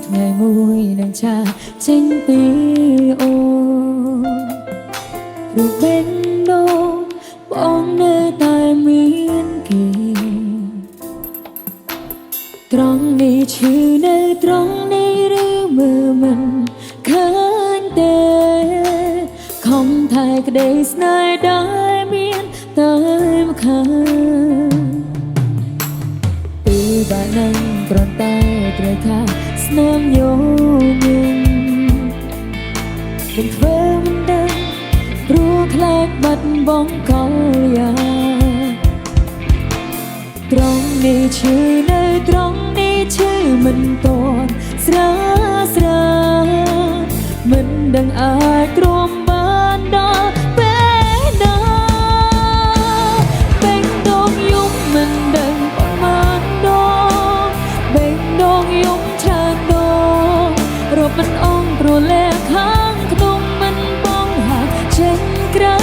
ថ្ងៃមួយនឹងចាចេញពីអូនព្រោះបេះដូងបងនៅតែមានគេត្រង់នេះឈឺនៅត្រង់នេះឬមើលមិនឃើញទេខំថែក្តីស្នេហ៍ដែលមានតែម្ខាងពេលបាននឹងគ្រាន់តែត្រូវថាស្នាមញញឹមមិនធ្វើមិនដឹងព្រោះខ្លាចបាត់បង់កល្យាត្រង់នេះឈឺនៅត្រង់នេះឈឺមិនតន់ស្រាស្រាមិនដឹងអាចទ្រាំបានដល់ពេលណាបេះដូងយំមិនដឹងប្រមាណដងបេះដូងយំច្រើនដងរាប់មិនអងព្រលែខាងក្នុងមិនបងហាក់ចេញក្រៅ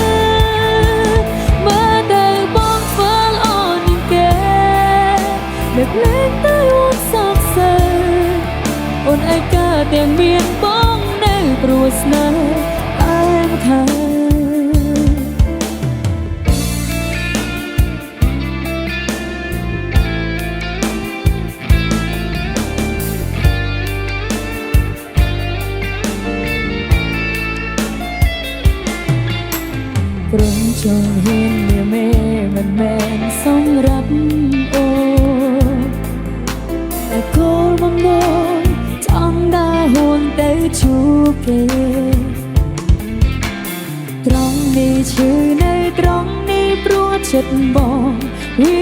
មើលទៅបងធ្វើល្អនឹងគេនឹកលេងទៅអូនសោកសៅអូនឯកាទាំងមានបងនៅព្រោះស្នេហ៍តែម្ខាងព្រមចងហ៊ានមានមេមិនមែនសម្រាប់អូនតែគោលបំណងចង់ដើរហួនទៅជួបគេត្រង់នេះឈឺនៅត្រង់នេះព្រោះចិត្តបងវា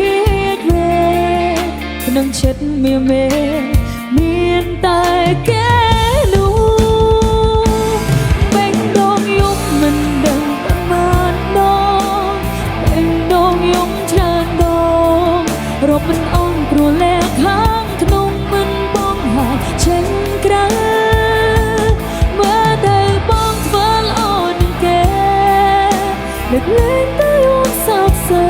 វេក្នុងចិត្តមានតែគេនោះបេះដូងយំមិនដឹងប្រមាណដងបេះដូងយំច្រើនដងរាប់មិនអងព្រោះលែខាងក្នុងមិនបងហាក់ចេញក្រៅមើលទៅបងធ្វើល្អនឹងគេនឹកលេងទៅអូនសោកសៅ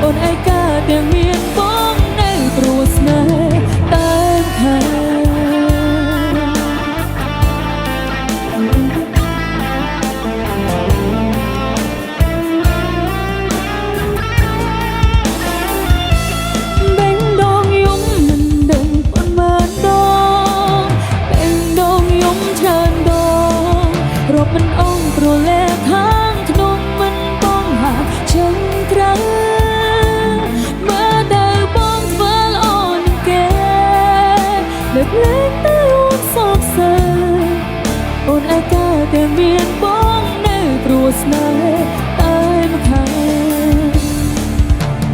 អូនឯកាទាំងមានបងនៅព្រោះស្នេហ៍តែខាងមិនអងព្រលែខាងក្នុងមិនបងហាក់ចេញក្រៅមើលទៅបងធ្វើល្អនឹងគេលើកលែងទៅអូនសោកសៅអូនឯកាតែមានបងនៅព្រោះស្នេហ៍តែម្ខាង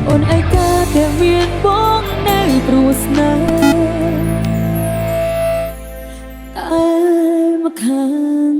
អូនឯកាតែមានបងនៅព្រោះស្នេហ៍តែម្ខាង